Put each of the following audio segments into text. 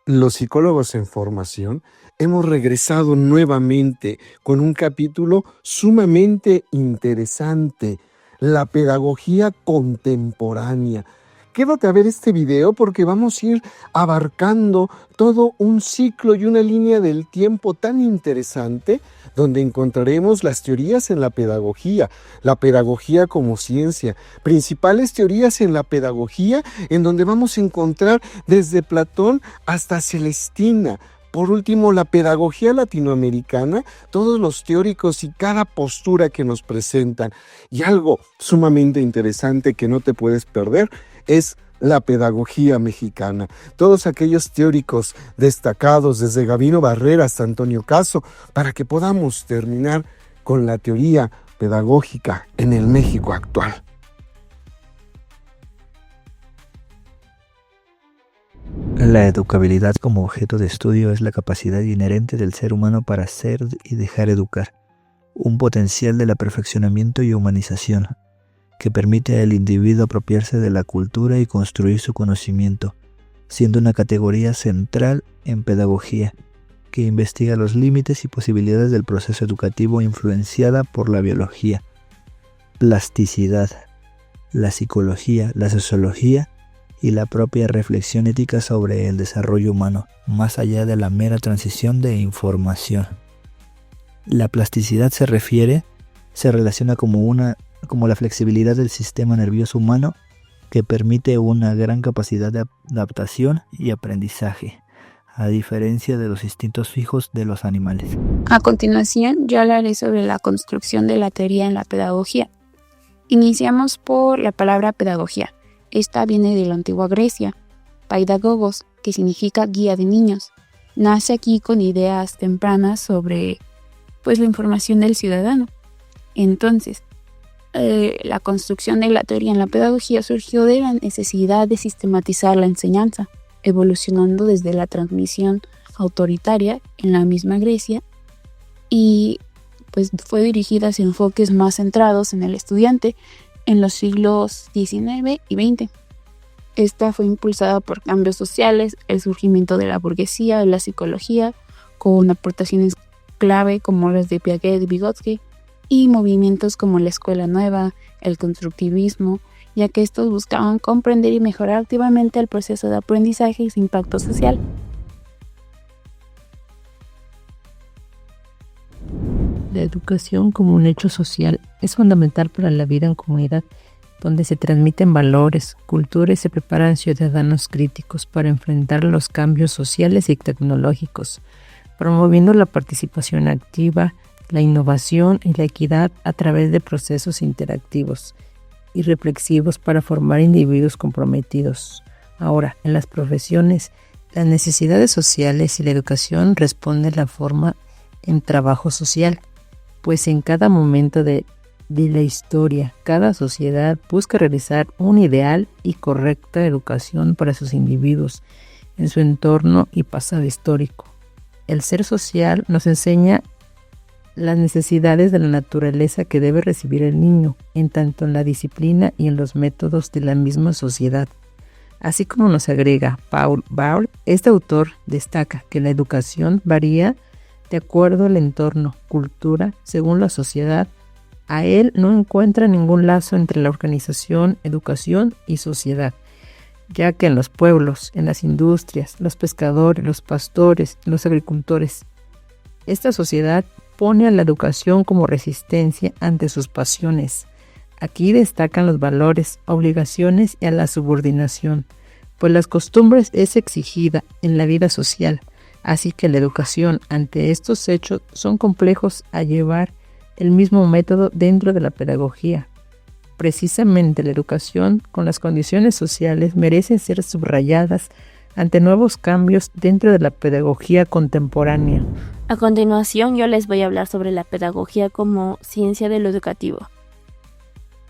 Los psicólogos en formación hemos regresado nuevamente con un capítulo sumamente interesante, la pedagogía contemporánea. Quédate a ver este video porque vamos a ir abarcando todo un ciclo y una línea del tiempo tan interesante donde encontraremos las teorías en la pedagogía como ciencia, principales teorías en la pedagogía en donde vamos a encontrar desde Platón hasta Celestina. Por último, la pedagogía latinoamericana, todos los teóricos y cada postura que nos presentan. Y algo sumamente interesante que no te puedes perder es la pedagogía mexicana. Todos aquellos teóricos destacados, desde Gabino Barrera hasta Antonio Caso, para que podamos terminar con la teoría pedagógica en el México actual. La educabilidad como objeto de estudio es la capacidad inherente del ser humano para ser y dejar educar, un potencial de la perfeccionamiento y humanización, que permite al individuo apropiarse de la cultura y construir su conocimiento, siendo una categoría central en pedagogía, que investiga los límites y posibilidades del proceso educativo influenciada por la biología, plasticidad, la psicología, la sociología y la propia reflexión ética sobre el desarrollo humano, más allá de la mera transición de información. La plasticidad se relaciona como la flexibilidad del sistema nervioso humano que permite una gran capacidad de adaptación y aprendizaje, a diferencia de los instintos fijos de los animales. A continuación, yo hablaré sobre la construcción de la teoría en la pedagogía. Iniciamos por la palabra pedagogía. Esta viene de la antigua Grecia, paidagogos, que significa guía de niños. Nace aquí con ideas tempranas sobre la información del ciudadano. Entonces, la construcción de la teoría en la pedagogía surgió de la necesidad de sistematizar la enseñanza, evolucionando desde la transmisión autoritaria en la misma Grecia y fue dirigida hacia enfoques más centrados en el estudiante en los siglos XIX y XX. Esta fue impulsada por cambios sociales, el surgimiento de la burguesía, de la psicología, con aportaciones clave como las de Piaget y Vygotsky, y movimientos como la Escuela Nueva, el constructivismo, ya que estos buscaban comprender y mejorar activamente el proceso de aprendizaje y su impacto social. La educación como un hecho social es fundamental para la vida en comunidad, donde se transmiten valores, cultura y se preparan ciudadanos críticos para enfrentar los cambios sociales y tecnológicos, promoviendo la participación activa, la innovación y la equidad a través de procesos interactivos y reflexivos para formar individuos comprometidos. Ahora, en las profesiones, las necesidades sociales y la educación responden la forma en trabajo social, pues en cada momento de la historia, cada sociedad busca realizar un ideal y correcta educación para sus individuos en su entorno y pasado histórico. El ser social nos enseña las necesidades de la naturaleza que debe recibir el niño, en tanto en la disciplina y en los métodos de la misma sociedad. Así como nos agrega Paul Bauer, este autor destaca que la educación varía de acuerdo al entorno, cultura, según la sociedad. A él no encuentra ningún lazo entre la organización, educación y sociedad, ya que en los pueblos, en las industrias, los pescadores, los pastores, los agricultores, esta sociedad pone a la educación como resistencia ante sus pasiones. Aquí destacan los valores, obligaciones y a la subordinación, pues las costumbres es exigida en la vida social. Así que la educación ante estos hechos son complejos a llevar el mismo método dentro de la pedagogía. Precisamente la educación con las condiciones sociales merecen ser subrayadas ante nuevos cambios dentro de la pedagogía contemporánea. A continuación yo les voy a hablar sobre la pedagogía como ciencia de lo educativo.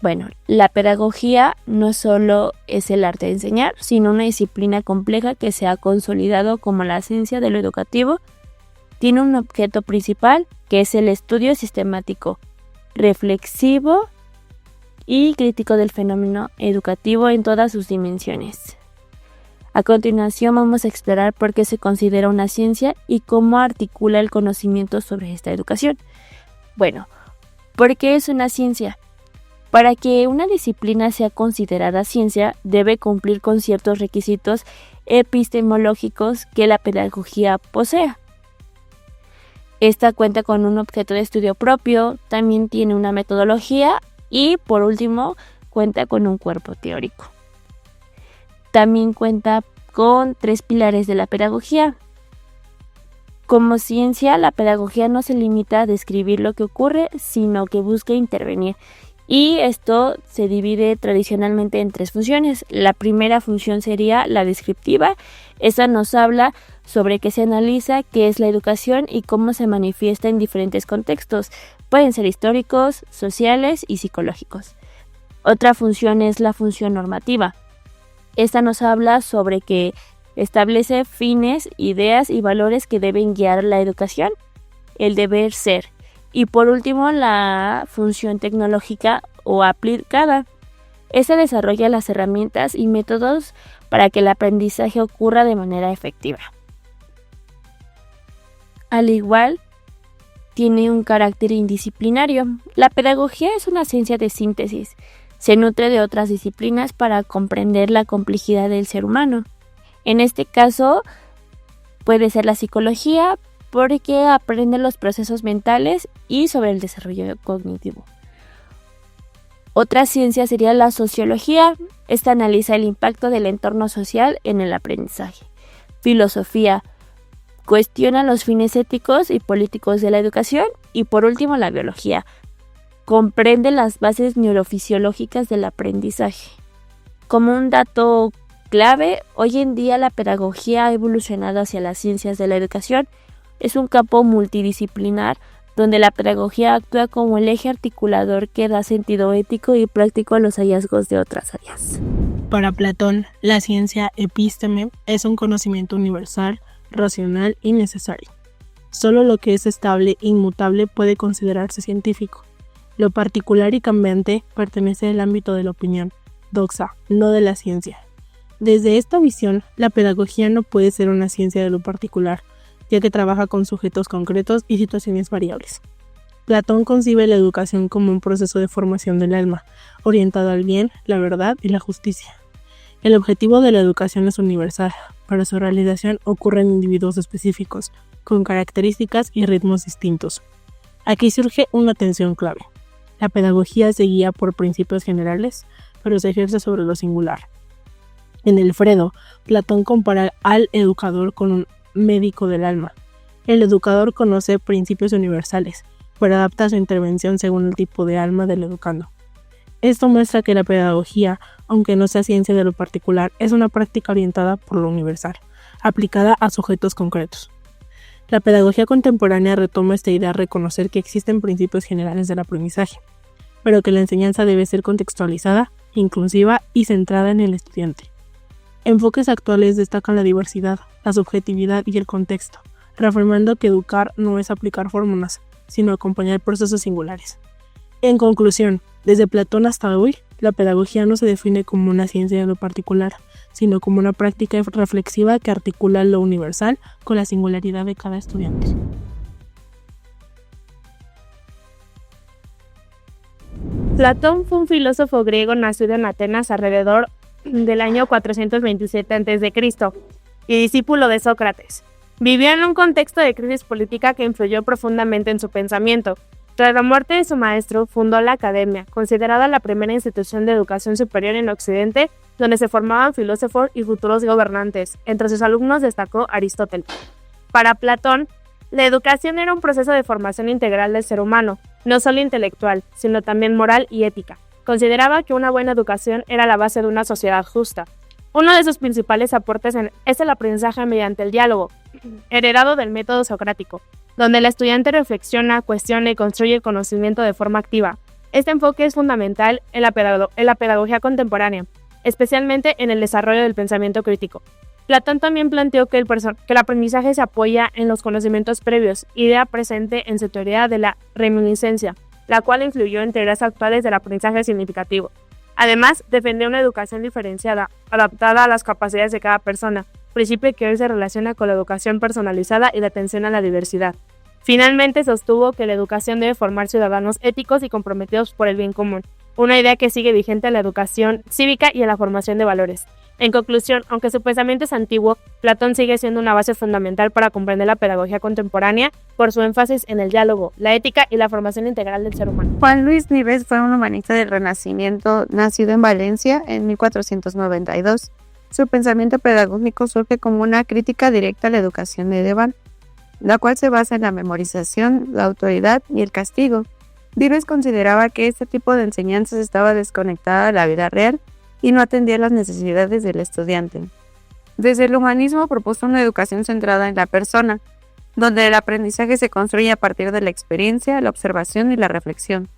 Bueno, la pedagogía no solo es el arte de enseñar, sino una disciplina compleja que se ha consolidado como la ciencia de lo educativo. Tiene un objeto principal que es el estudio sistemático, reflexivo y crítico del fenómeno educativo en todas sus dimensiones. A continuación vamos a explorar por qué se considera una ciencia y cómo articula el conocimiento sobre esta educación. Bueno, ¿por qué es una ciencia? Para que una disciplina sea considerada ciencia, debe cumplir con ciertos requisitos epistemológicos que la pedagogía posea. Esta cuenta con un objeto de estudio propio, también tiene una metodología y, por último, cuenta con un cuerpo teórico. También cuenta con 3 pilares de la pedagogía. Como ciencia, la pedagogía no se limita a describir lo que ocurre, sino que busca intervenir. Y esto se divide tradicionalmente en 3 funciones. La primera función sería la descriptiva. Esta nos habla sobre qué se analiza, qué es la educación y cómo se manifiesta en diferentes contextos. Pueden ser históricos, sociales y psicológicos. Otra función es la función normativa. Esta nos habla sobre que establece fines, ideas y valores que deben guiar la educación, el deber ser. Y por último, la función tecnológica o aplicada. Esta desarrolla las herramientas y métodos para que el aprendizaje ocurra de manera efectiva. Al igual, tiene un carácter indisciplinario. La pedagogía es una ciencia de síntesis. Se nutre de otras disciplinas para comprender la complejidad del ser humano. En este caso, puede ser la psicología, porque aprende los procesos mentales y sobre el desarrollo cognitivo. Otra ciencia sería la sociología. Esta analiza el impacto del entorno social en el aprendizaje. Filosofía. Cuestiona los fines éticos y políticos de la educación. Y por último, la biología. Comprende las bases neurofisiológicas del aprendizaje. Como un dato clave, hoy en día la pedagogía ha evolucionado hacia las ciencias de la educación. Es un campo multidisciplinar donde la pedagogía actúa como el eje articulador que da sentido ético y práctico a los hallazgos de otras áreas. Para Platón, la ciencia episteme es un conocimiento universal, racional y necesario. Solo lo que es estable e inmutable puede considerarse científico. Lo particular y cambiante pertenece al ámbito de la opinión, doxa, no de la ciencia. Desde esta visión, la pedagogía no puede ser una ciencia de lo particular, ya que trabaja con sujetos concretos y situaciones variables. Platón concibe la educación como un proceso de formación del alma, orientado al bien, la verdad y la justicia. El objetivo de la educación es universal. Para su realización ocurren individuos específicos, con características y ritmos distintos. Aquí surge una tensión clave. La pedagogía se guía por principios generales, pero se ejerce sobre lo singular. En el Fredo, Platón compara al educador con un médico del alma. El educador conoce principios universales, pero adapta su intervención según el tipo de alma del educando. Esto muestra que la pedagogía, aunque no sea ciencia de lo particular, es una práctica orientada por lo universal, aplicada a sujetos concretos. La pedagogía contemporánea retoma esta idea a reconocer que existen principios generales del aprendizaje, pero que la enseñanza debe ser contextualizada, inclusiva y centrada en el estudiante. Enfoques actuales destacan la diversidad, la subjetividad y el contexto, reafirmando que educar no es aplicar fórmulas, sino acompañar procesos singulares. En conclusión, desde Platón hasta hoy, la pedagogía no se define como una ciencia de lo particular, sino como una práctica reflexiva que articula lo universal con la singularidad de cada estudiante. Platón fue un filósofo griego nacido en Atenas alrededor del año 427 a.C. y discípulo de Sócrates. Vivió en un contexto de crisis política que influyó profundamente en su pensamiento. Tras la muerte de su maestro, fundó la Academia, considerada la primera institución de educación superior en Occidente, donde se formaban filósofos y futuros gobernantes. Entre sus alumnos destacó Aristóteles. Para Platón, la educación era un proceso de formación integral del ser humano, no solo intelectual, sino también moral y ética. Consideraba que una buena educación era la base de una sociedad justa. Uno de sus principales aportes es el aprendizaje mediante el diálogo, heredado del método socrático, donde el estudiante reflexiona, cuestiona y construye el conocimiento de forma activa. Este enfoque es fundamental en la pedagogía contemporánea, especialmente en el desarrollo del pensamiento crítico. Platón también planteó que el aprendizaje se apoya en los conocimientos previos, idea presente en su teoría de la reminiscencia, la cual influyó en teorías actuales del aprendizaje significativo. Además, defendió una educación diferenciada, adaptada a las capacidades de cada persona, principio que hoy se relaciona con la educación personalizada y la atención a la diversidad. Finalmente, sostuvo que la educación debe formar ciudadanos éticos y comprometidos por el bien común, una idea que sigue vigente en la educación cívica y en la formación de valores. En conclusión, aunque su pensamiento es antiguo, Platón sigue siendo una base fundamental para comprender la pedagogía contemporánea por su énfasis en el diálogo, la ética y la formación integral del ser humano. Juan Luis Vives fue un humanista del Renacimiento, nacido en Valencia en 1492. Su pensamiento pedagógico surge como una crítica directa a la educación medieval, la cual se basa en la memorización, la autoridad y el castigo. Vives consideraba que este tipo de enseñanzas estaba desconectada de la vida real y no atendía las necesidades del estudiante. Desde el humanismo propuso una educación centrada en la persona, donde el aprendizaje se construye a partir de la experiencia, la observación y la reflexión.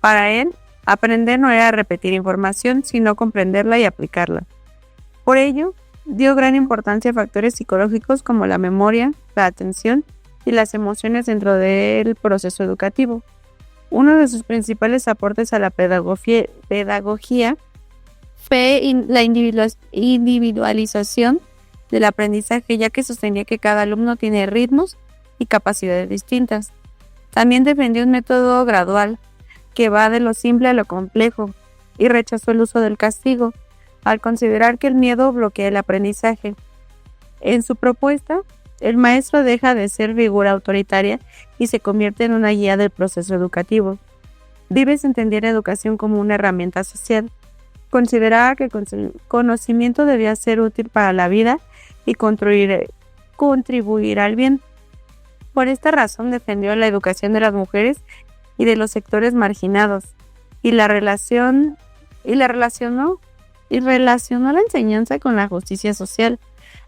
Para él, aprender no era repetir información, sino comprenderla y aplicarla. Por ello, dio gran importancia a factores psicológicos como la memoria, la atención y las emociones dentro del proceso educativo. Uno de sus principales aportes a la pedagogía fue la individualización del aprendizaje, ya que sostenía que cada alumno tiene ritmos y capacidades distintas. También defendió un método gradual que va de lo simple a lo complejo y rechazó el uso del castigo, al considerar que el miedo bloquea el aprendizaje. En su propuesta, el maestro deja de ser figura autoritaria y se convierte en una guía del proceso educativo. Vives entendía la educación como una herramienta social. Consideraba que el conocimiento debía ser útil para la vida y contribuir al bien. Por esta razón defendió la educación de las mujeres y de los sectores marginados y relacionó la enseñanza con la justicia social.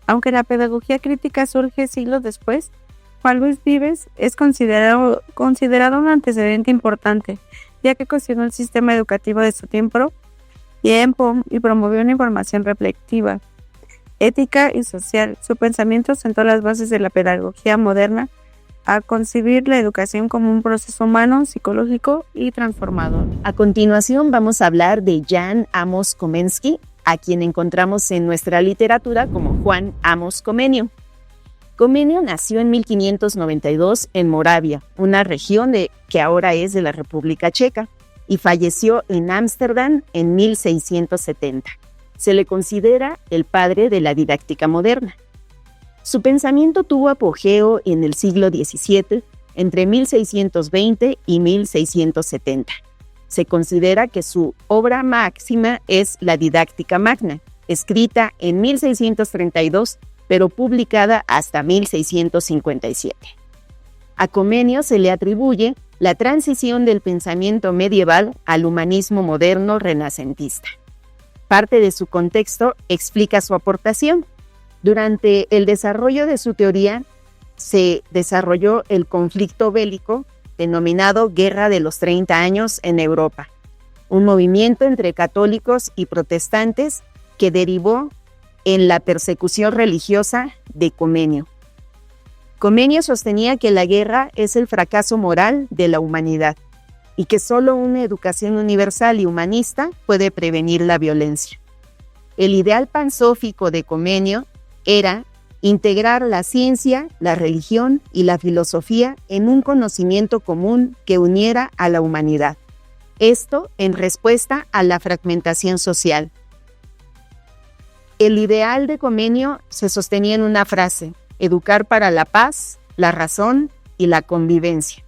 Aunque la pedagogía crítica surge siglos después, Juan Luis Vives es considerado un antecedente importante, ya que cuestionó el sistema educativo de su tiempo y promovió una información reflexiva, ética y social. Su pensamiento sentó las bases de la pedagogía moderna a concebir la educación como un proceso humano, psicológico y transformador. A continuación vamos a hablar de Jan Amos Komensky, a quien encontramos en nuestra literatura como Juan Amos Comenius. Comenius nació en 1592 en Moravia, una región que ahora es de la República Checa, y falleció en Ámsterdam en 1670. Se le considera el padre de la didáctica moderna. Su pensamiento tuvo apogeo en el siglo XVII, entre 1620 y 1670. Se considera que su obra máxima es la Didáctica Magna, escrita en 1632, pero publicada hasta 1657. A Comenius se le atribuye la transición del pensamiento medieval al humanismo moderno renacentista. Parte de su contexto explica su aportación. Durante el desarrollo de su teoría, se desarrolló el conflicto bélico denominado Guerra de los 30 Años en Europa, un movimiento entre católicos y protestantes que derivó en la persecución religiosa de Comenius. Comenius sostenía que la guerra es el fracaso moral de la humanidad y que solo una educación universal y humanista puede prevenir la violencia. El ideal pansófico de Comenius era integrar la ciencia, la religión y la filosofía en un conocimiento común que uniera a la humanidad. Esto en respuesta a la fragmentación social. El ideal de Comenius se sostenía en una frase: educar para la paz, la razón y la convivencia.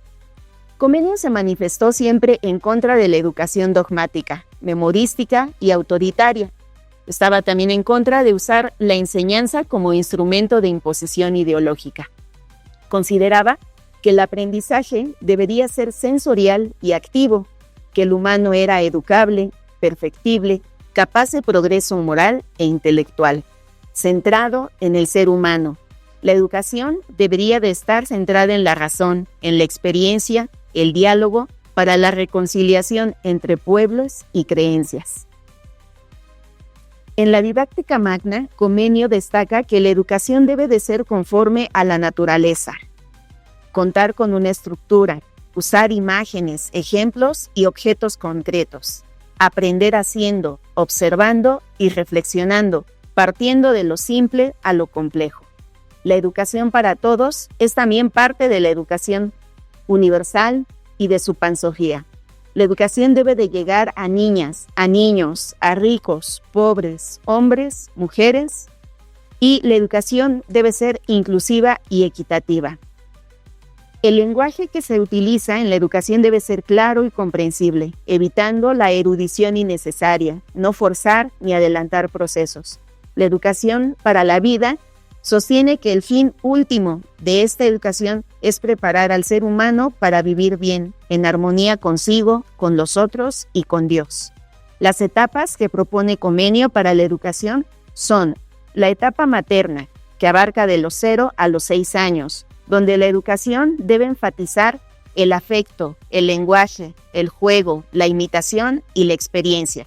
Comenius se manifestó siempre en contra de la educación dogmática, memorística y autoritaria. Estaba también en contra de usar la enseñanza como instrumento de imposición ideológica. Consideraba que el aprendizaje debería ser sensorial y activo, que el humano era educable, perfectible, capaz de progreso moral e intelectual, centrado en el ser humano. La educación debería de estar centrada en la razón, en la experiencia, el diálogo, para la reconciliación entre pueblos y creencias. En la Didáctica Magna, Comenius destaca que la educación debe de ser conforme a la naturaleza, contar con una estructura, usar imágenes, ejemplos y objetos concretos, aprender haciendo, observando y reflexionando, partiendo de lo simple a lo complejo. La educación para todos es también parte de la educación universal y de su pansogía. La educación debe de llegar a niñas, a niños, a ricos, pobres, hombres, mujeres, y la educación debe ser inclusiva y equitativa. El lenguaje que se utiliza en la educación debe ser claro y comprensible, evitando la erudición innecesaria, no forzar ni adelantar procesos. La educación para la vida sostiene que el fin último de esta educación es preparar al ser humano para vivir bien, en armonía consigo, con los otros y con Dios. Las etapas que propone Comenio para la educación son la etapa materna, que abarca de los 0 a los 6 años, donde la educación debe enfatizar el afecto, el lenguaje, el juego, la imitación y la experiencia.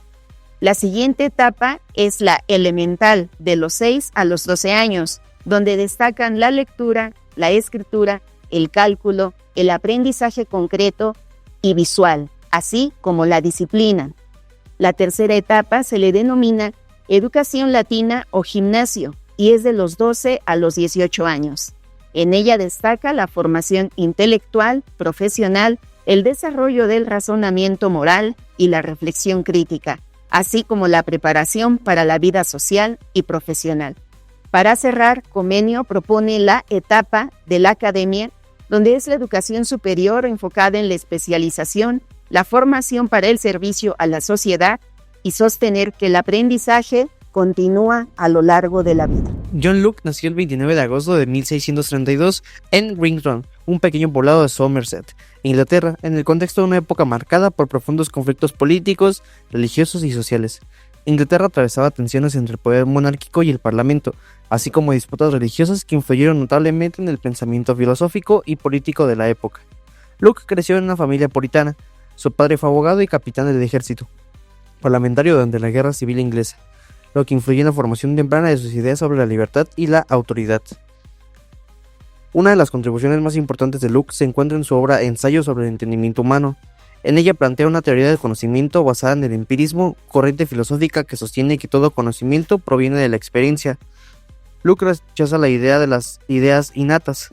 La siguiente etapa es la elemental, de los 6 a los 12 años, donde destacan la lectura, la escritura, el cálculo, el aprendizaje concreto y visual, así como la disciplina. La tercera etapa se le denomina educación latina o gimnasio y es de los 12 a los 18 años. En ella destaca la formación intelectual, profesional, el desarrollo del razonamiento moral y la reflexión crítica, así como la preparación para la vida social y profesional. Para cerrar, Comenio propone la etapa de la academia, donde es la educación superior enfocada en la especialización, la formación para el servicio a la sociedad y sostener que el aprendizaje continúa a lo largo de la vida. John Locke nació el 29 de agosto de 1632 en Rington, un pequeño poblado de Somerset, Inglaterra, en el contexto de una época marcada por profundos conflictos políticos, religiosos y sociales. Inglaterra atravesaba tensiones entre el poder monárquico y el parlamento, así como disputas religiosas que influyeron notablemente en el pensamiento filosófico y político de la época. Locke creció en una familia puritana. Su padre fue abogado y capitán del ejército, parlamentario durante la Guerra Civil Inglesa, lo que influyó en la formación temprana de sus ideas sobre la libertad y la autoridad. Una de las contribuciones más importantes de Locke se encuentra en su obra Ensayo sobre el entendimiento humano. En ella plantea una teoría del conocimiento basada en el empirismo, corriente filosófica que sostiene que todo conocimiento proviene de la experiencia. Locke rechaza la idea de las ideas innatas,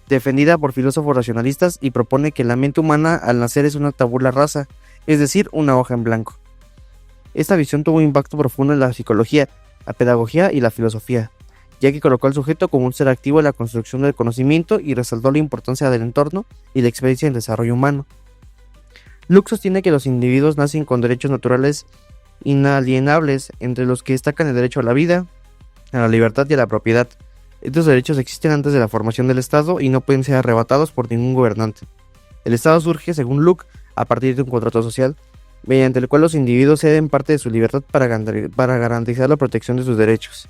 defendida por filósofos racionalistas, y propone que la mente humana al nacer es una tabula rasa, es decir, una hoja en blanco. Esta visión tuvo un impacto profundo en la psicología, la pedagogía y la filosofía, ya que colocó al sujeto como un ser activo en la construcción del conocimiento y resaltó la importancia del entorno y la experiencia en el desarrollo humano. Locke sostiene que los individuos nacen con derechos naturales inalienables, entre los que destacan el derecho a la vida, a la libertad y a la propiedad. Estos derechos existen antes de la formación del Estado y no pueden ser arrebatados por ningún gobernante. El Estado surge, según Locke, a partir de un contrato social, mediante el cual los individuos ceden parte de su libertad para garantizar la protección de sus derechos.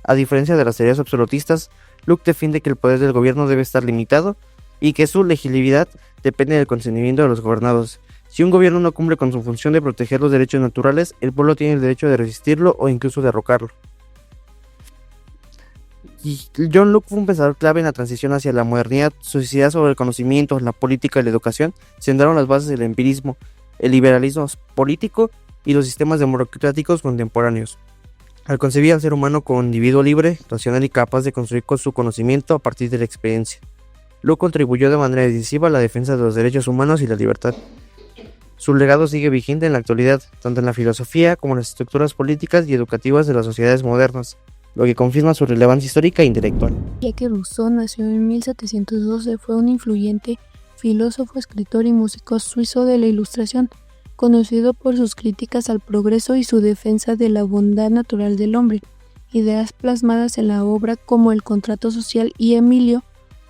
A diferencia de las teorías absolutistas, Locke defiende que el poder del gobierno debe estar limitado y que su legitimidad depende del consentimiento de los gobernados. Si un gobierno no cumple con su función de proteger los derechos naturales, el pueblo tiene el derecho de resistirlo o incluso derrocarlo. Y John Locke fue un pensador clave en la transición hacia la modernidad. Sus ideas sobre el conocimiento, la política y la educación sentaron las bases del empirismo, el liberalismo político y los sistemas democráticos contemporáneos. Al concebir al ser humano como un individuo libre, racional y capaz de construir con su conocimiento a partir de la experiencia, Locke contribuyó de manera decisiva a la defensa de los derechos humanos y la libertad. Su legado sigue vigente en la actualidad, tanto en la filosofía como en las estructuras políticas y educativas de las sociedades modernas, lo que confirma su relevancia histórica e intelectual. Jacques Rousseau nació en 1712, fue un influyente filósofo, escritor y músico suizo de la Ilustración, conocido por sus críticas al progreso y su defensa de la bondad natural del hombre, ideas plasmadas en la obra como El contrato social y Emilio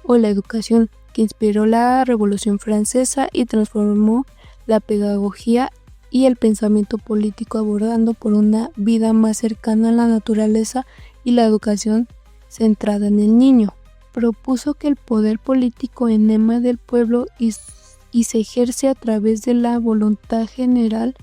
o La educación, que inspiró la Revolución Francesa y transformó la pedagogía y el pensamiento político, abordando por una vida más cercana a la naturaleza y la educación centrada en el niño. Propuso que el poder político emana del pueblo y se ejerce a través de la voluntad general,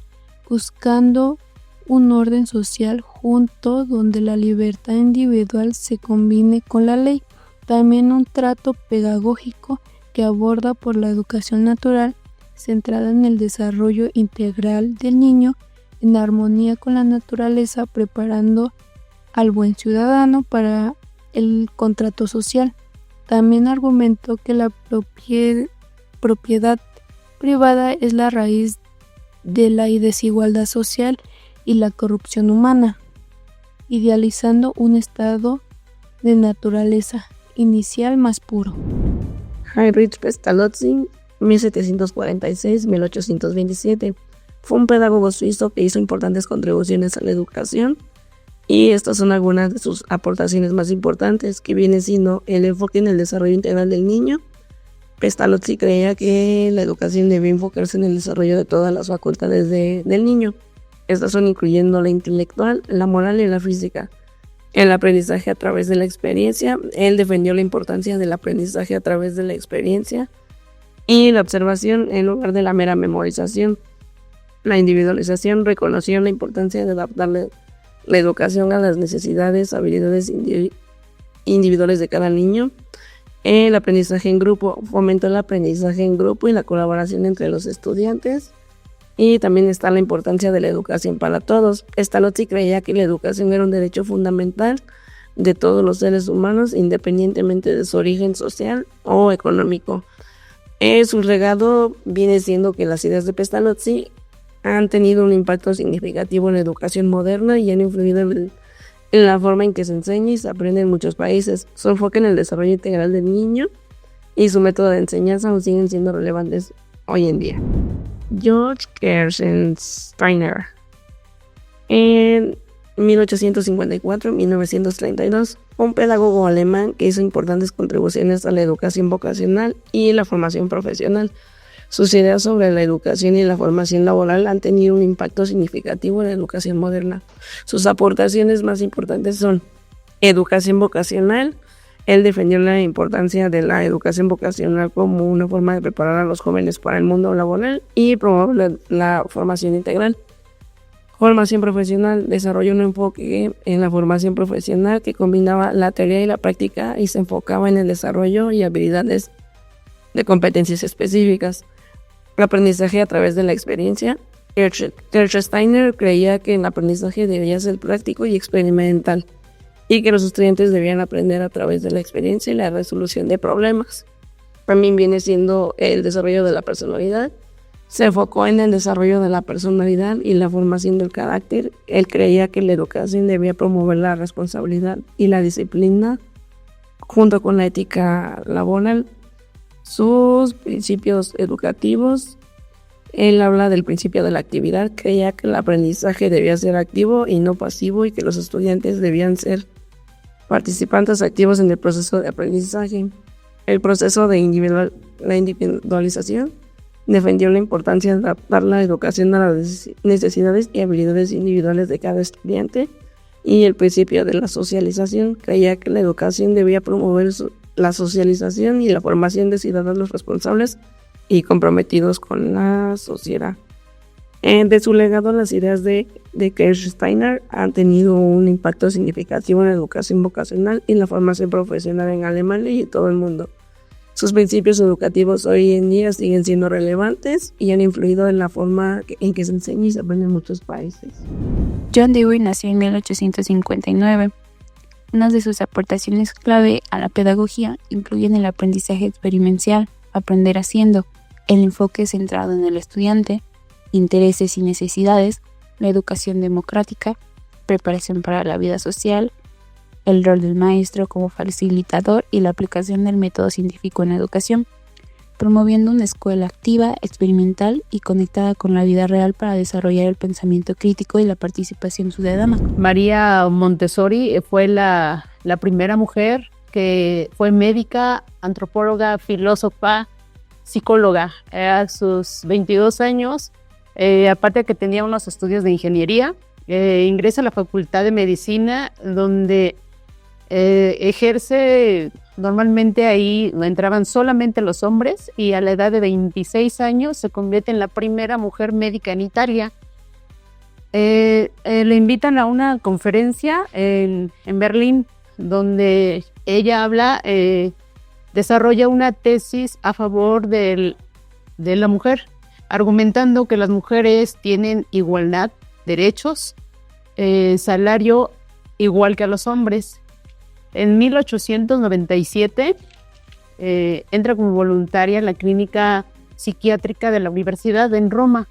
buscando un orden social justo donde la libertad individual se combine con la ley. También un trato pedagógico que aborda por la educación natural, centrada en el desarrollo integral del niño, en armonía con la naturaleza, preparando al buen ciudadano para el contrato social. También argumentó que la propiedad privada es la raíz de la desigualdad social y la corrupción humana, idealizando un estado de naturaleza inicial más puro. Heinrich Pestalozzi, 1746-1827, fue un pedagogo suizo que hizo importantes contribuciones a la educación, y estas son algunas de sus aportaciones más importantes, que viene siendo el enfoque en el desarrollo integral del niño. Pestalozzi creía que la educación debía enfocarse en el desarrollo de todas las facultades del niño. Estas son incluyendo la intelectual, la moral y la física. El aprendizaje a través de la experiencia. Él defendió la importancia del aprendizaje a través de la experiencia y la observación en lugar de la mera memorización. La individualización reconoció la importancia de adaptar la educación a las necesidades, habilidades individuales de cada niño. El aprendizaje en grupo fomentó el aprendizaje en grupo y la colaboración entre los estudiantes. Y también está la importancia de la educación para todos. Pestalozzi creía que la educación era un derecho fundamental de todos los seres humanos, independientemente de su origen social o económico. Su legado viene siendo que las ideas de Pestalozzi han tenido un impacto significativo en la educación moderna y han influido en la forma en que se enseña y se aprende en muchos países. Su enfoque en el desarrollo integral del niño y su método de enseñanza aún siguen siendo relevantes hoy en día. George Gerstensteiner, en 1854-1932, un pedagogo alemán que hizo importantes contribuciones a la educación vocacional y la formación profesional. Sus ideas sobre la educación y la formación laboral han tenido un impacto significativo en la educación moderna. Sus aportaciones más importantes son educación vocacional. Él defendió la importancia de la educación vocacional como una forma de preparar a los jóvenes para el mundo laboral y promover la formación integral. Formación profesional. Desarrolló un enfoque en la formación profesional que combinaba la teoría y la práctica y se enfocaba en el desarrollo y habilidades de competencias específicas. Aprendizaje a través de la experiencia. Gerstensteiner creía que el aprendizaje debía ser práctico y experimental, y que los estudiantes debían aprender a través de la experiencia y la resolución de problemas. También viene siendo el desarrollo de la personalidad. Se enfocó en el desarrollo de la personalidad y la formación del carácter. Él creía que la educación debía promover la responsabilidad y la disciplina, junto con la ética laboral. Sus principios educativos. Él habla del principio de la actividad. Creía que el aprendizaje debía ser activo y no pasivo, y que los estudiantes debían ser participantes activos en el proceso de aprendizaje. El proceso de la individualización. Defendió la importancia de adaptar la educación a las necesidades y habilidades individuales de cada estudiante. Y el principio de la socialización. Creía que la educación debía promover la socialización y la formación de ciudadanos responsables y comprometidos con la sociedad. De su legado, las ideas de Gerstensteiner han tenido un impacto significativo en la educación vocacional y la formación profesional en Alemania y en todo el mundo. Sus principios educativos hoy en día siguen siendo relevantes y han influido en la forma en que se enseña y se aprende en muchos países. John Dewey nació en 1859. Una de sus aportaciones clave a la pedagogía incluyen el aprendizaje experimental, aprender haciendo, el enfoque centrado en el estudiante, intereses y necesidades, la educación democrática, preparación para la vida social, el rol del maestro como facilitador y la aplicación del método científico en la educación, promoviendo una escuela activa, experimental y conectada con la vida real para desarrollar el pensamiento crítico y la participación ciudadana. María Montessori fue la primera mujer que fue médica, antropóloga, filósofa, psicóloga. A sus 22 años, aparte de que tenía unos estudios de ingeniería, ingresa a la Facultad de Medicina, donde ejerce. Normalmente ahí entraban solamente los hombres, y a la edad de 26 años se convierte en la primera mujer médica en Italia. Le invitan a una conferencia en Berlín, donde ella habla, desarrolla una tesis a favor de la mujer, argumentando que las mujeres tienen igualdad derechos, salario igual que a los hombres. En 1897 entra como voluntaria en la clínica psiquiátrica de la Universidad en Roma,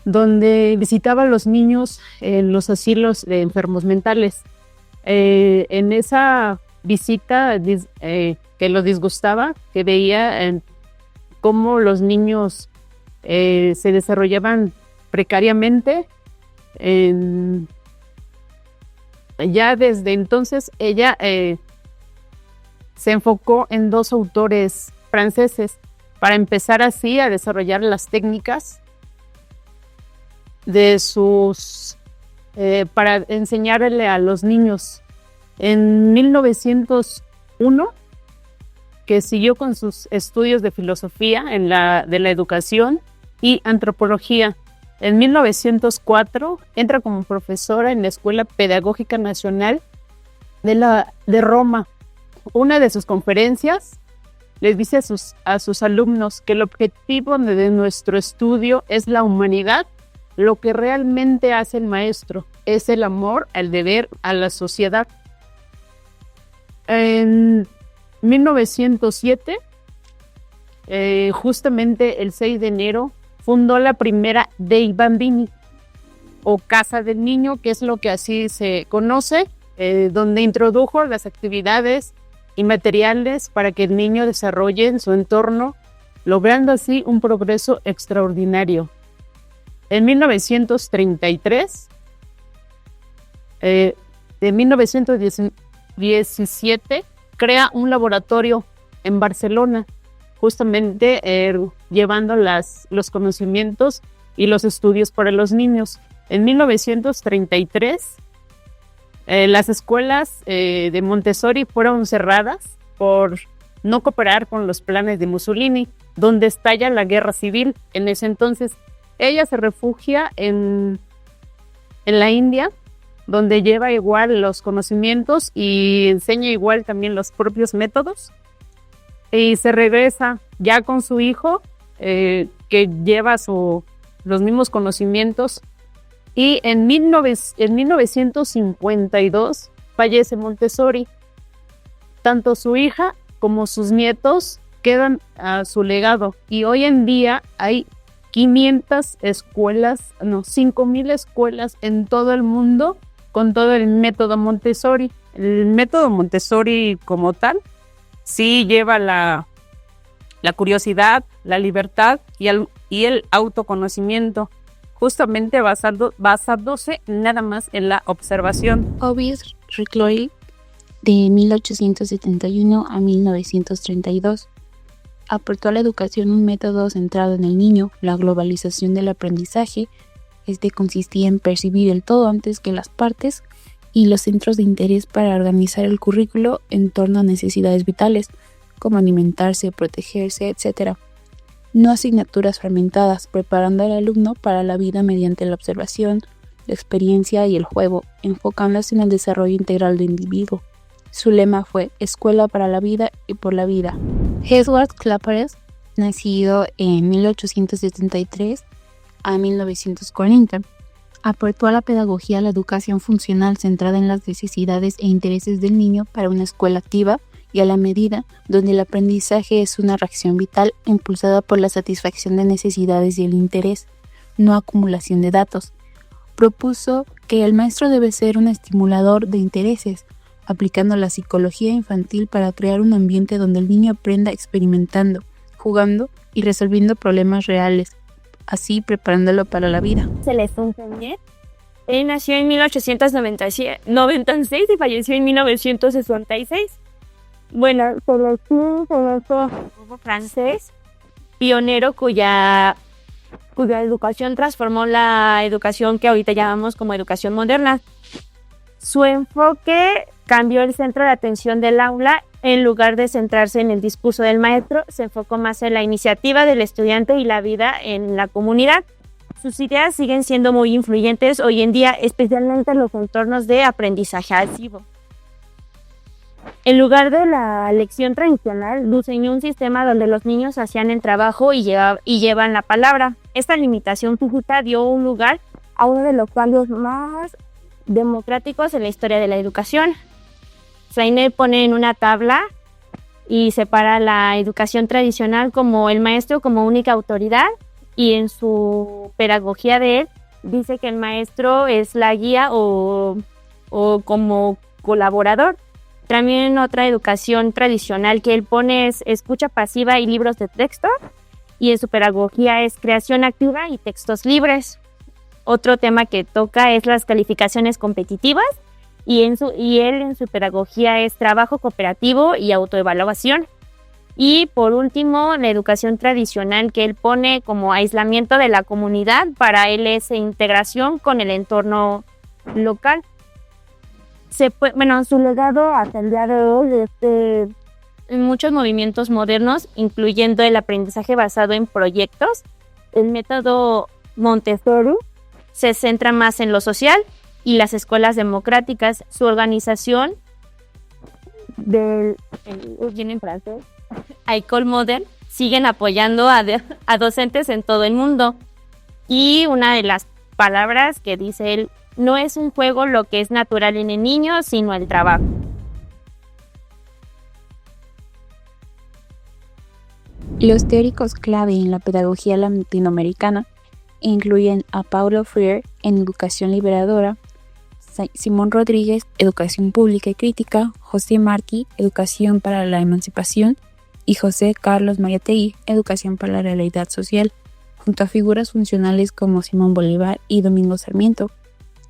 donde visitaba a los niños en los asilos de enfermos mentales. En esa visita que lo disgustaba, que veía cómo los niños se desarrollaban precariamente, ya desde entonces ella se enfocó en dos autores franceses para empezar así a desarrollar las técnicas de para enseñarle a los niños. En 1901, que siguió con sus estudios de filosofía de la educación y antropología. En 1904 entra como profesora en la Escuela Pedagógica Nacional de Roma. Una de sus conferencias les dice a sus alumnos que el objetivo de nuestro estudio es la humanidad. Lo que realmente hace el maestro es el amor, el deber a la sociedad. En 1907, justamente el 6 de enero, fundó la primera Dei Bambini, o Casa del Niño, que es lo que así se conoce, donde introdujo las actividades y materiales para que el niño desarrolle en su entorno, logrando así un progreso extraordinario. En 1933, de 1917, crea un laboratorio en Barcelona, justamente llevando los conocimientos y los estudios para los niños. En 1933, las escuelas de Montessori fueron cerradas por no cooperar con los planes de Mussolini, donde estalla la guerra civil. En ese entonces, ella se refugia en la India, donde lleva igual los conocimientos y enseña igual también los propios métodos. Y se regresa ya con su hijo, que lleva los mismos conocimientos. Y en 1952 fallece Montessori. Tanto su hija como sus nietos quedan a su legado. Y hoy en día hay 500 escuelas, 5,000 escuelas en todo el mundo con todo el método Montessori. El método Montessori como tal sí lleva la curiosidad, la libertad y el autoconocimiento, justamente basándose nada más en la observación. Auguste Recloil, de 1871 a 1932, aportó a la educación un método centrado en el niño, la globalización del aprendizaje. Este consistía en percibir el todo antes que las partes y los centros de interés para organizar el currículo en torno a necesidades vitales, como alimentarse, protegerse, etc. No asignaturas fragmentadas, preparando al alumno para la vida mediante la observación, la experiencia y el juego, enfocándose en el desarrollo integral del individuo. Su lema fue Escuela para la vida y por la vida. Edward Clapperus, nacido en 1873 a 1940, aportó a la pedagogía la educación funcional centrada en las necesidades e intereses del niño para una escuela activa y a la medida, donde el aprendizaje es una reacción vital impulsada por la satisfacción de necesidades y el interés, no acumulación de datos. Propuso que el maestro debe ser un estimulador de intereses, aplicando la psicología infantil para crear un ambiente donde el niño aprenda experimentando, jugando y resolviendo problemas reales, así preparándolo para la vida. Celeste Peñet. Él nació en 1896 y falleció en 1966. Bueno, francés, pionero cuya educación transformó la educación que ahorita llamamos como educación moderna. Su enfoque cambió el centro de atención del aula. En lugar de centrarse en el discurso del maestro, se enfocó más en la iniciativa del estudiante y la vida en la comunidad. Sus ideas siguen siendo muy influyentes hoy en día, especialmente en los entornos de aprendizaje activo. En lugar de la lección tradicional, diseñó un sistema donde los niños hacían el trabajo y llevan la palabra. Esta limitación física dio un lugar a uno de los cambios más democráticos en la historia de la educación. Freire pone en una tabla y separa la educación tradicional como el maestro como única autoridad, y en su pedagogía de él dice que el maestro es la guía o como colaborador. También otra educación tradicional que él pone es escucha pasiva y libros de texto, y en su pedagogía es creación activa y textos libres. Otro tema que toca es las calificaciones competitivas, y él en su pedagogía es trabajo cooperativo y autoevaluación. Y por último, la educación tradicional que él pone como aislamiento de la comunidad, para él es integración con el entorno local. Su legado hasta el día de hoy en muchos movimientos modernos, incluyendo el aprendizaje basado en proyectos, el método Montessori se centra más en lo social, y las escuelas democráticas, su organización viene en francés, École Moderne, siguen apoyando a docentes en todo el mundo. Y una de las palabras que dice él, no es un juego lo que es natural en el niño, sino el trabajo. Los teóricos clave en la pedagogía latinoamericana incluyen a Paulo Freire en Educación Liberadora, Simón Rodríguez, Educación Pública y Crítica, José Martí, Educación para la Emancipación, y José Carlos Mariátegui, Educación para la Realidad Social, junto a figuras funcionales como Simón Bolívar y Domingo Sarmiento,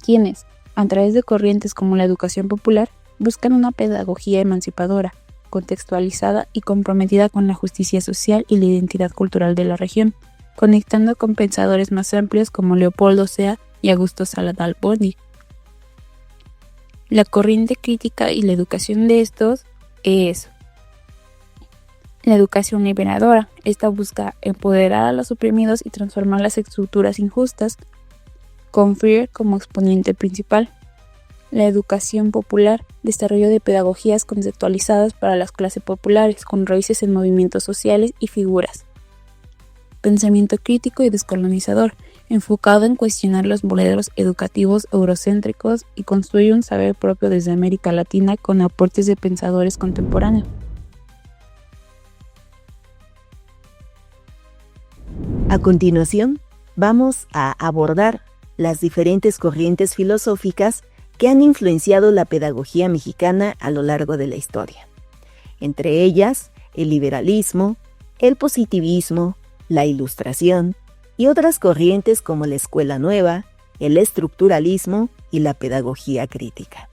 quienes, a través de corrientes como la educación popular, buscan una pedagogía emancipadora, contextualizada y comprometida con la justicia social y la identidad cultural de la región, conectando con pensadores más amplios como Leopoldo Sea y Augusto Saladal Bondi. La corriente crítica y la educación de estos es la educación liberadora. Esta busca empoderar a los oprimidos y transformar las estructuras injustas, con Freire como exponente principal. La educación popular, desarrollo de pedagogías conceptualizadas para las clases populares, con raíces en movimientos sociales y figuras. Pensamiento crítico y descolonizador, enfocado en cuestionar los modelos educativos eurocéntricos y construir un saber propio desde América Latina con aportes de pensadores contemporáneos. A continuación, vamos a abordar las diferentes corrientes filosóficas que han influenciado la pedagogía mexicana a lo largo de la historia. Entre ellas, el liberalismo, el positivismo, la ilustración y otras corrientes como la escuela nueva, el estructuralismo y la pedagogía crítica.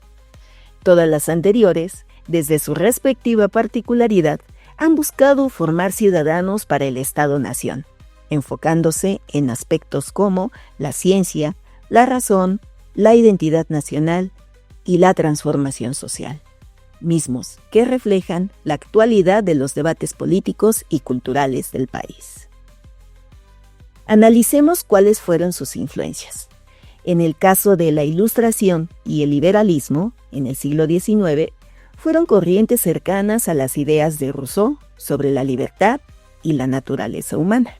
Todas las anteriores, desde su respectiva particularidad, han buscado formar ciudadanos para el Estado-nación, enfocándose en aspectos como la ciencia, la razón, la identidad nacional y la transformación social, mismos que reflejan la actualidad de los debates políticos y culturales del país. Analicemos cuáles fueron sus influencias. En el caso de la Ilustración y el liberalismo, en el siglo XIX, fueron corrientes cercanas a las ideas de Rousseau sobre la libertad y la naturaleza humana.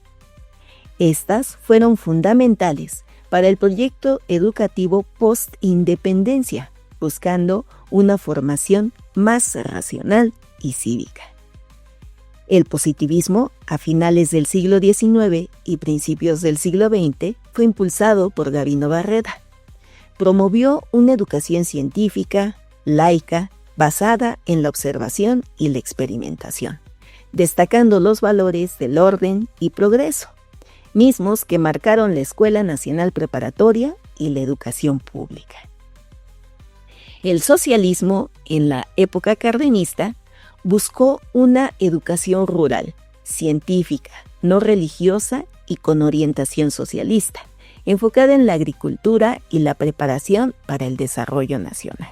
Estas fueron fundamentales para el proyecto educativo post-independencia, buscando una formación más racional y cívica. El positivismo, a finales del siglo XIX y principios del siglo XX, fue impulsado por Gabino Barreda. Promovió una educación científica, laica, basada en la observación y la experimentación, destacando los valores del orden y progreso, mismos que marcaron la Escuela Nacional Preparatoria y la educación pública. El socialismo, en la época cardenista, buscó una educación rural, científica, no religiosa y con orientación socialista, enfocada en la agricultura y la preparación para el desarrollo nacional.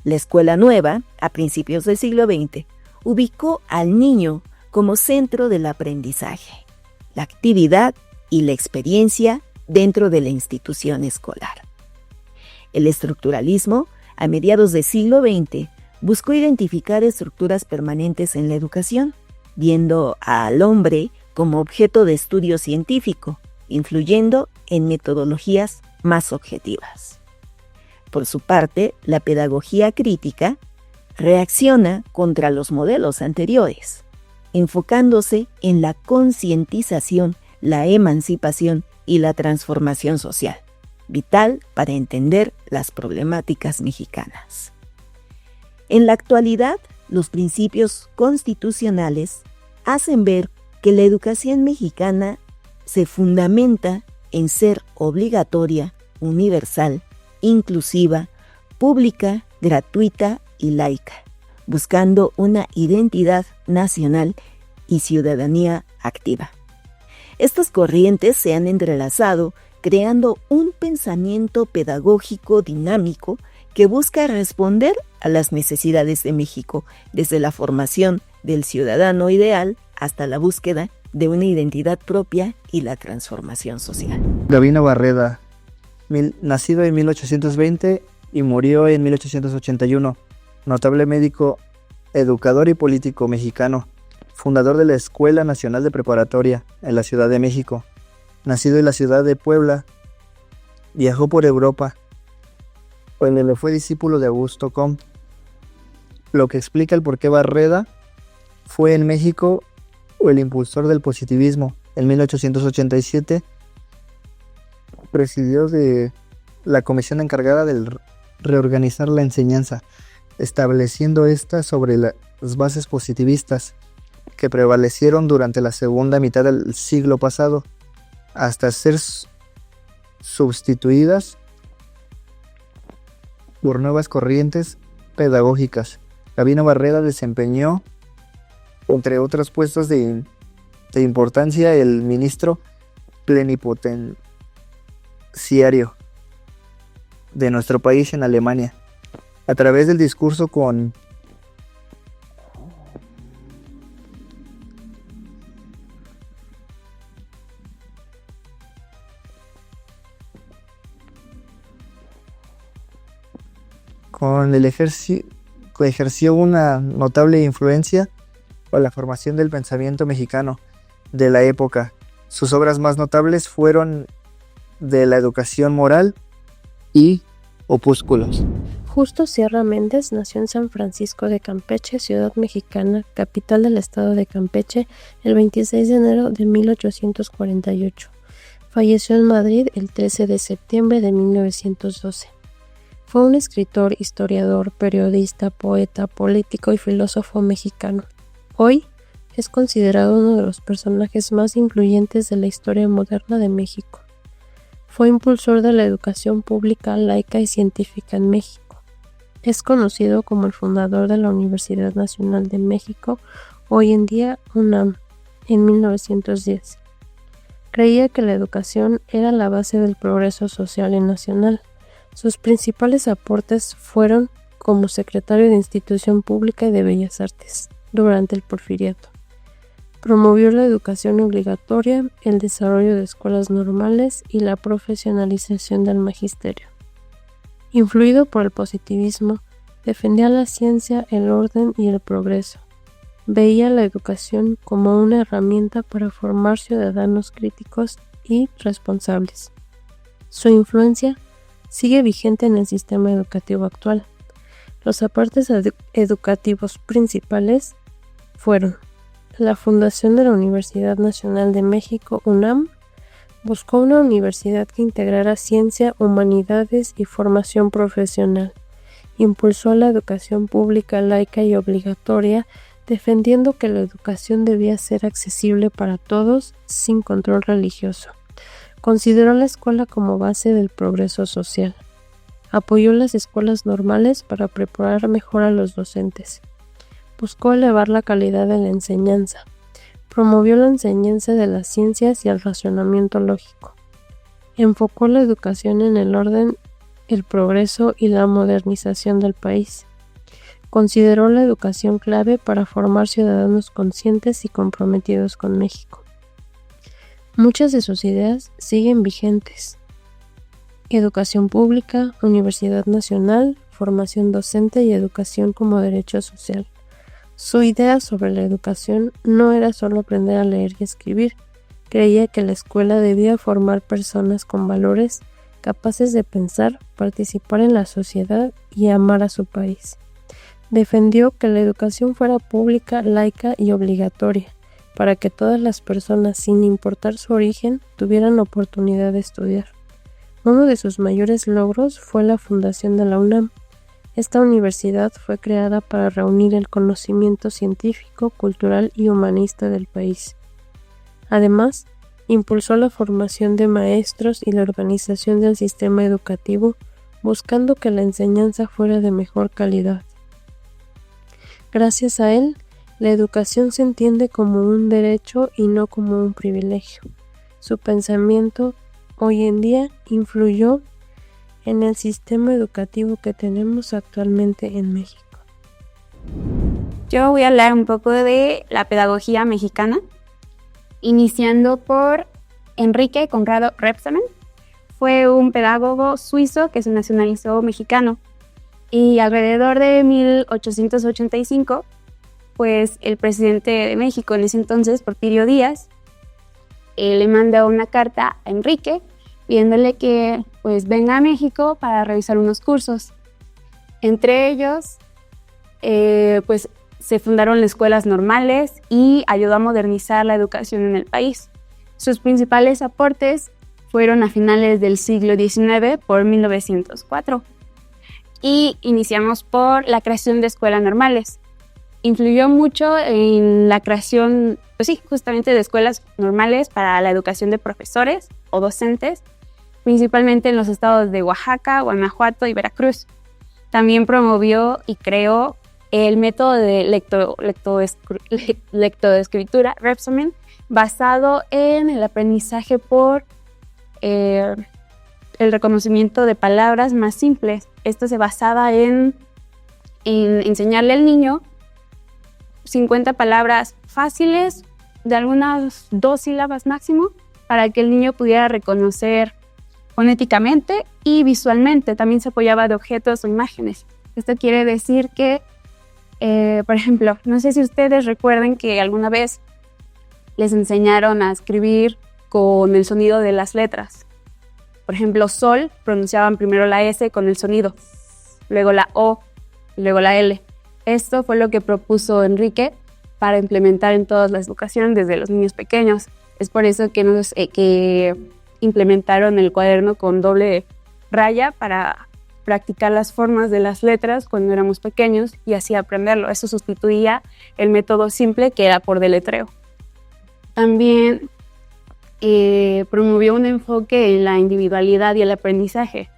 La Escuela Nueva, a principios del siglo XX, ubicó al niño como centro del aprendizaje, la actividad y la experiencia dentro de la institución escolar. El estructuralismo, a mediados del siglo XX, buscó identificar estructuras permanentes en la educación, viendo al hombre como objeto de estudio científico, influyendo en metodologías más objetivas. Por su parte, la pedagogía crítica reacciona contra los modelos anteriores, enfocándose en la concientización, la emancipación y la transformación social, vital para entender las problemáticas mexicanas. En la actualidad, los principios constitucionales hacen ver que la educación mexicana se fundamenta en ser obligatoria, universal, inclusiva, pública, gratuita y laica, buscando una identidad nacional y ciudadanía activa. Estas corrientes se han entrelazado creando un pensamiento pedagógico dinámico que busca responder a las necesidades de México, desde la formación del ciudadano ideal hasta la búsqueda de una identidad propia y la transformación social. Gabino Barreda, nacido en 1820 y murió en 1881, notable médico, educador y político mexicano, fundador de la Escuela Nacional de Preparatoria en la Ciudad de México. Nacido en la ciudad de Puebla, viajó por Europa, donde fue discípulo de Augusto Comte, lo que explica el por qué Barreda fue en México el impulsor del positivismo. En 1887 presidió de la comisión encargada de reorganizar la enseñanza, estableciendo esta sobre las bases positivistas que prevalecieron durante la segunda mitad del siglo pasado, hasta ser sustituidas por nuevas corrientes pedagógicas. Gabino Barreda desempeñó, entre otros puestos de importancia, el ministro plenipotenciario de nuestro país en Alemania. A través del discurso con el ejerció una notable influencia para la formación del pensamiento mexicano de la época. Sus obras más notables fueron de la educación moral y opúsculos. Justo Sierra Méndez nació en San Francisco de Campeche, ciudad mexicana, capital del estado de Campeche, el 26 de enero de 1848. Falleció en Madrid el 13 de septiembre de 1912. Fue un escritor, historiador, periodista, poeta, político y filósofo mexicano. Hoy es considerado uno de los personajes más influyentes de la historia moderna de México. Fue impulsor de la educación pública, laica y científica en México. Es conocido como el fundador de la Universidad Nacional de México, hoy en día UNAM, en 1910. Creía que la educación era la base del progreso social y nacional. Sus principales aportes fueron como secretario de Institución Pública y de Bellas Artes durante el Porfiriato. Promovió la educación obligatoria, el desarrollo de escuelas normales y la profesionalización del magisterio. Influido por el positivismo, defendía la ciencia, el orden y el progreso. Veía la educación como una herramienta para formar ciudadanos críticos y responsables. Su influencia sigue vigente en el sistema educativo actual. Los aportes educativos principales fueron: la fundación de la Universidad Nacional de México, UNAM, buscó una universidad que integrara ciencia, humanidades y formación profesional. Impulsó la educación pública, laica y obligatoria, defendiendo que la educación debía ser accesible para todos, sin control religioso. Consideró la escuela como base del progreso social. Apoyó las escuelas normales para preparar mejor a los docentes. Buscó elevar la calidad de la enseñanza. Promovió la enseñanza de las ciencias y el razonamiento lógico. Enfocó la educación en el orden, el progreso y la modernización del país. Consideró la educación clave para formar ciudadanos conscientes y comprometidos con México. Muchas de sus ideas siguen vigentes. Educación pública, Universidad Nacional, formación docente y educación como derecho social. Su idea sobre la educación no era solo aprender a leer y escribir, Creía que la escuela debía formar personas con valores capaces de pensar, participar en la sociedad y amar a su país. Defendió que la educación fuera pública, laica y obligatoria, para que todas las personas, sin importar su origen, tuvieran oportunidad de estudiar. Uno de sus mayores logros fue la fundación de la UNAM. Esta universidad fue creada para reunir el conocimiento científico, cultural y humanista del país. Además, impulsó la formación de maestros y la organización del sistema educativo, buscando que la enseñanza fuera de mejor calidad. Gracias a él, la educación se entiende como un derecho y no como un privilegio. Su pensamiento hoy en día influyó en el sistema educativo que tenemos actualmente en México. Yo voy a hablar un poco de la pedagogía mexicana, iniciando por Enrique Conrado Rebsamen. Fue un pedagogo suizo que se nacionalizó mexicano y alrededor de 1885, pues el presidente de México en ese entonces, Porfirio Díaz, le manda una carta a Enrique pidiéndole que pues venga a México para realizar unos cursos. Entre ellos, pues se fundaron las escuelas normales y ayudó a modernizar la educación en el país. Sus principales aportes fueron a finales del siglo XIX, por 1904. Y iniciamos por la creación de escuelas normales. Influyó mucho en la creación, pues sí, justamente de escuelas normales para la educación de profesores o docentes, principalmente en los estados de Oaxaca, Guanajuato y Veracruz. También promovió y creó el método de lectoescritura Rebsamen, basado en el aprendizaje por el reconocimiento de palabras más simples. Esto se basaba en enseñarle al niño 50 palabras fáciles, de algunas 2 sílabas máximo, para que el niño pudiera reconocer fonéticamente y visualmente. También se apoyaba de objetos o imágenes. Esto quiere decir que, por ejemplo, no sé si ustedes recuerden que alguna vez les enseñaron a escribir con el sonido de las letras. Por ejemplo, sol, pronunciaban primero la S con el sonido, luego la O, luego la L. Esto fue lo que propuso Enrique para implementar en todas las educaciones desde los niños pequeños. Es por eso que implementaron el cuaderno con doble raya para practicar las formas de las letras cuando éramos pequeños y así aprenderlo. Eso sustituía el método simple, que era por deletreo. También promovió un enfoque en la individualidad y el aprendizaje.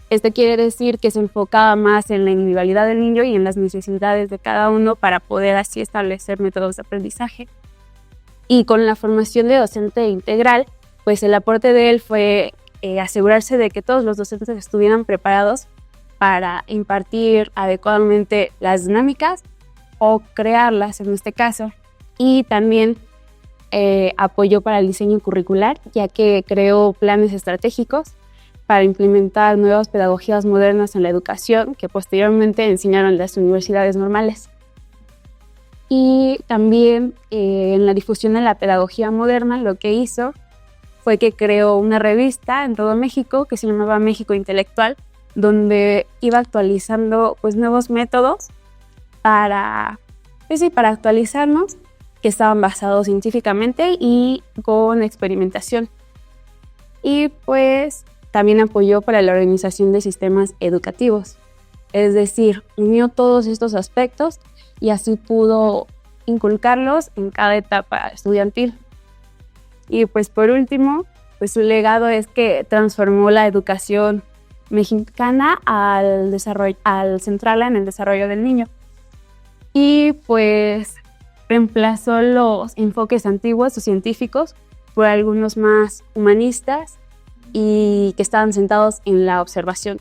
Esto quiere decir que se enfocaba más en la individualidad del niño y en las necesidades de cada uno para poder así establecer métodos de aprendizaje. Y con la formación de docente integral, pues el aporte de él fue asegurarse de que todos los docentes estuvieran preparados para impartir adecuadamente las dinámicas o crearlas en este caso. Y también apoyó para el diseño curricular, ya que creó planes estratégicos para implementar nuevas pedagogías modernas en la educación que posteriormente enseñaron en las universidades normales. Y también en la difusión de la pedagogía moderna, lo que hizo fue que creó una revista en todo México que se llamaba México Intelectual, donde iba actualizando pues nuevos métodos para actualizarnos, que estaban basados científicamente y con experimentación. Y pues también apoyó para la organización de sistemas educativos, es decir, unió todos estos aspectos y así pudo inculcarlos en cada etapa estudiantil. Y pues por último, pues su legado es que transformó la educación mexicana al centrarla en el desarrollo del niño. Y pues reemplazó los enfoques antiguos o científicos por algunos más humanistas y que estaban sentados en la observación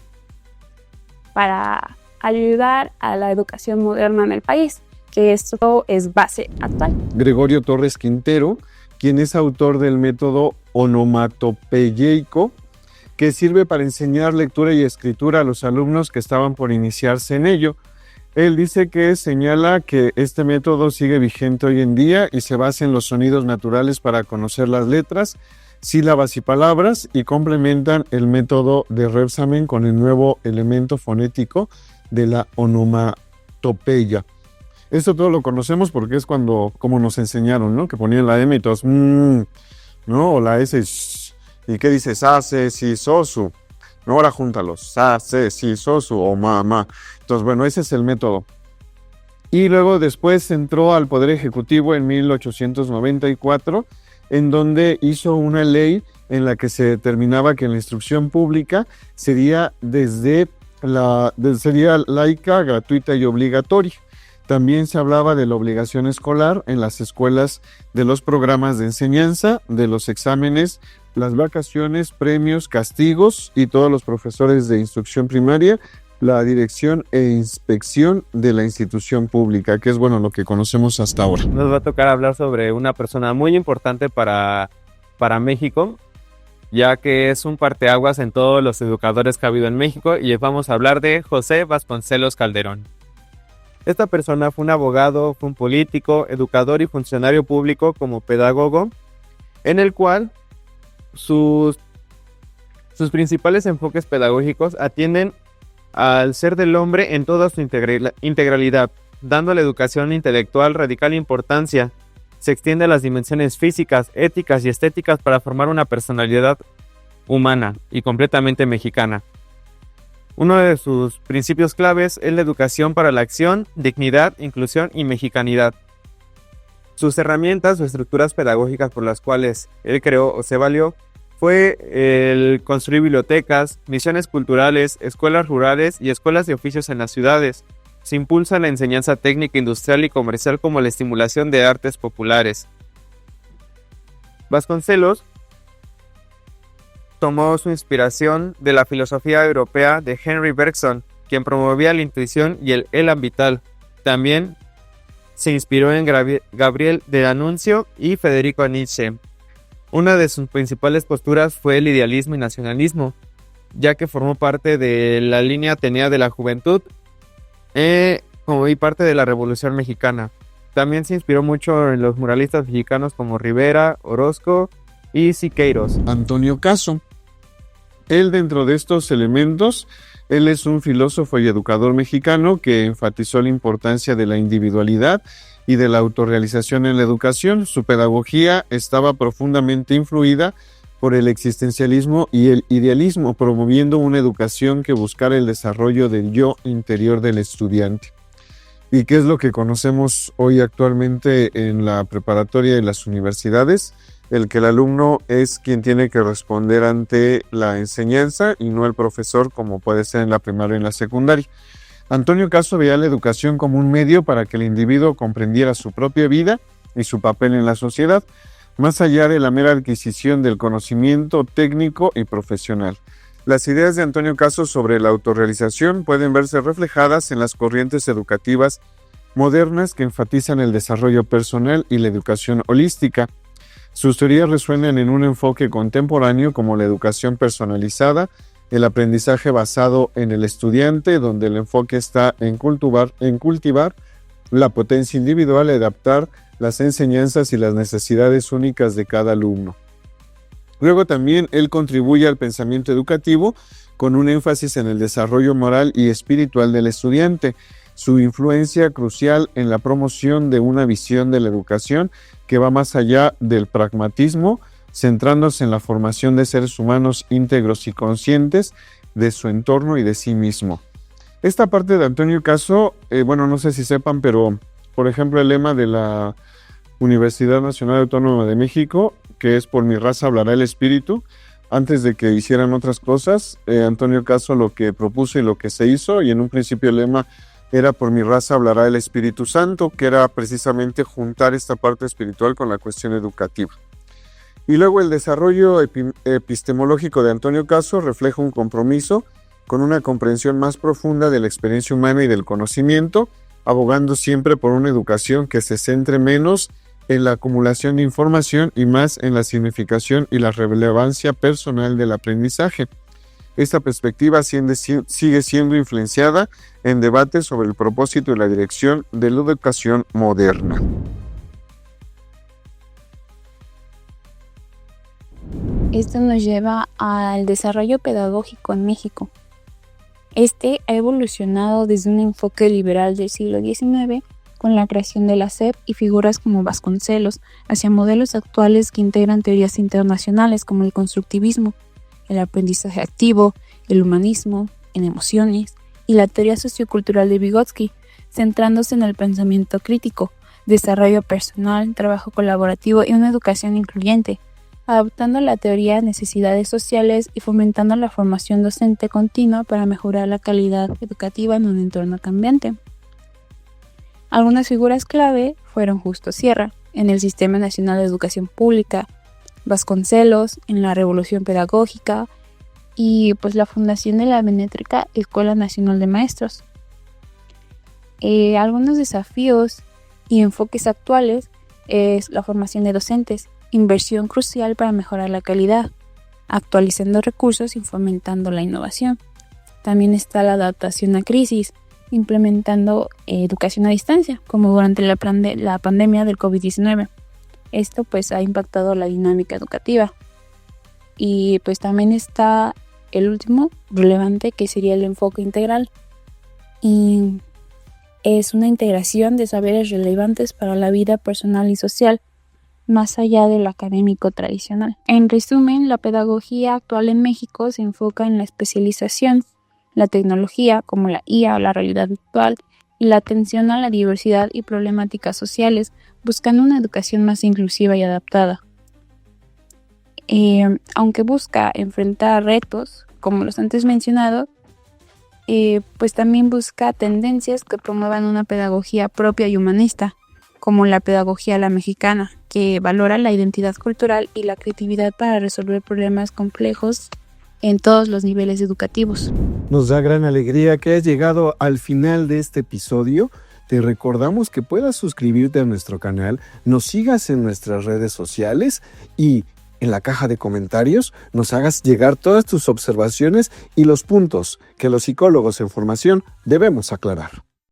para ayudar a la educación moderna en el país, que esto es base actual. Gregorio Torres Quintero, quien es autor del método onomatopeyeico, que sirve para enseñar lectura y escritura a los alumnos que estaban por iniciarse en ello. Él dice que señala que este método sigue vigente hoy en día y se basa en los sonidos naturales para conocer las letras, sílabas y palabras, y complementan el método de Rebsamen con el nuevo elemento fonético de la onomatopeya. Esto todo lo conocemos porque es como nos enseñaron, ¿no? Que ponían la M y todos, ¿no? O la S, ¿y qué dice? Sa, se, si, sosu. No, ahora júntalos. Sa, se, si, sosu o ma. Entonces, bueno, ese es el método. Y luego después entró al Poder Ejecutivo en 1894, en donde hizo una ley en la que se determinaba que la instrucción pública sería sería laica, gratuita y obligatoria. También se hablaba de la obligación escolar en las escuelas, de los programas de enseñanza, de los exámenes, las vacaciones, premios, castigos, y todos los profesores de instrucción primaria, la dirección e inspección de la institución pública, que es lo que conocemos hasta ahora. Nos va a tocar hablar sobre una persona muy importante para México, ya que es un parteaguas en todos los educadores que ha habido en México, y vamos a hablar de José Vasconcelos Calderón. Esta persona fue un abogado, fue un político, educador y funcionario público como pedagogo, en el cual sus principales enfoques pedagógicos atienden al ser del hombre en toda su integralidad, dando a la educación intelectual radical importancia. Se extiende a las dimensiones físicas, éticas y estéticas para formar una personalidad humana y completamente mexicana. Uno de sus principios claves es la educación para la acción, dignidad, inclusión y mexicanidad. Sus herramientas o estructuras pedagógicas por las cuales él creó o se valió fue el construir bibliotecas, misiones culturales, escuelas rurales y escuelas de oficios en las ciudades. Se impulsa la enseñanza técnica, industrial y comercial como la estimulación de artes populares. Vasconcelos tomó su inspiración de la filosofía europea de Henry Bergson, quien promovía la intuición y el elan vital. También se inspiró en Gabriel D'Annunzio y Federico Nietzsche. Una de sus principales posturas fue el idealismo y nacionalismo, ya que formó parte de la línea atenea de la juventud y parte de la Revolución Mexicana. También se inspiró mucho en los muralistas mexicanos como Rivera, Orozco y Siqueiros. Antonio Caso. Él, dentro de estos elementos, él es un filósofo y educador mexicano que enfatizó la importancia de la individualidad y de la autorrealización en la educación. Su pedagogía estaba profundamente influida por el existencialismo y el idealismo, promoviendo una educación que buscara el desarrollo del yo interior del estudiante. ¿Y qué es lo que conocemos hoy actualmente en la preparatoria y las universidades? El que el alumno es quien tiene que responder ante la enseñanza y no el profesor, como puede ser en la primaria y en la secundaria. Antonio Caso veía la educación como un medio para que el individuo comprendiera su propia vida y su papel en la sociedad, más allá de la mera adquisición del conocimiento técnico y profesional. Las ideas de Antonio Caso sobre la autorrealización pueden verse reflejadas en las corrientes educativas modernas que enfatizan el desarrollo personal y la educación holística. Sus teorías resuenan en un enfoque contemporáneo como la educación personalizada, el aprendizaje basado en el estudiante, donde el enfoque está en cultivar la potencia individual y adaptar las enseñanzas y las necesidades únicas de cada alumno. Luego también él contribuye al pensamiento educativo con un énfasis en el desarrollo moral y espiritual del estudiante. Su influencia crucial en la promoción de una visión de la educación que va más allá del pragmatismo, centrándose en la formación de seres humanos íntegros y conscientes de su entorno y de sí mismo. Esta parte de Antonio Caso, no sé si sepan, pero por ejemplo el lema de la Universidad Nacional Autónoma de México, que es "Por mi raza hablará el espíritu", antes de que hicieran otras cosas, Antonio Caso lo que propuso y lo que se hizo, y en un principio el lema era "Por mi raza hablará el Espíritu Santo", que era precisamente juntar esta parte espiritual con la cuestión educativa. Y luego el desarrollo epistemológico de Antonio Caso refleja un compromiso con una comprensión más profunda de la experiencia humana y del conocimiento, abogando siempre por una educación que se centre menos en la acumulación de información y más en la significación y la relevancia personal del aprendizaje. Esta perspectiva sigue siendo influenciada en debates sobre el propósito y la dirección de la educación moderna. Esto nos lleva al desarrollo pedagógico en México. Este ha evolucionado desde un enfoque liberal del siglo XIX, con la creación de la SEP y figuras como Vasconcelos, hacia modelos actuales que integran teorías internacionales como el constructivismo, el aprendizaje activo, el humanismo, en emociones, y la teoría sociocultural de Vygotsky, centrándose en el pensamiento crítico, desarrollo personal, trabajo colaborativo y una educación incluyente, adaptando la teoría a necesidades sociales y fomentando la formación docente continua para mejorar la calidad educativa en un entorno cambiante. Algunas figuras clave fueron Justo Sierra, en el Sistema Nacional de Educación Pública, Vasconcelos, en la Revolución Pedagógica, y pues la fundación de la benétrica Escuela Nacional de Maestros. Algunos desafíos y enfoques actuales es la formación de docentes, inversión crucial para mejorar la calidad, actualizando recursos y fomentando la innovación. También está la adaptación a crisis, implementando educación a distancia, como durante la pandemia del COVID-19. Esto pues ha impactado la dinámica educativa. Y pues también está el último relevante, que sería el enfoque integral. Y es una integración de saberes relevantes para la vida personal y social, más allá del académico tradicional. En resumen, la pedagogía actual en México se enfoca en la especialización, la tecnología como la IA o la realidad virtual, y la atención a la diversidad y problemáticas sociales, buscando una educación más inclusiva y adaptada. Aunque busca enfrentar retos, como los antes mencionados, pues también busca tendencias que promuevan una pedagogía propia y humanista, como la pedagogía a la mexicana, que valora la identidad cultural y la creatividad para resolver problemas complejos en todos los niveles educativos. Nos da gran alegría que hayas llegado al final de este episodio. Te recordamos que puedas suscribirte a nuestro canal, nos sigas en nuestras redes sociales y en la caja de comentarios nos hagas llegar todas tus observaciones y los puntos que los psicólogos en formación debemos aclarar.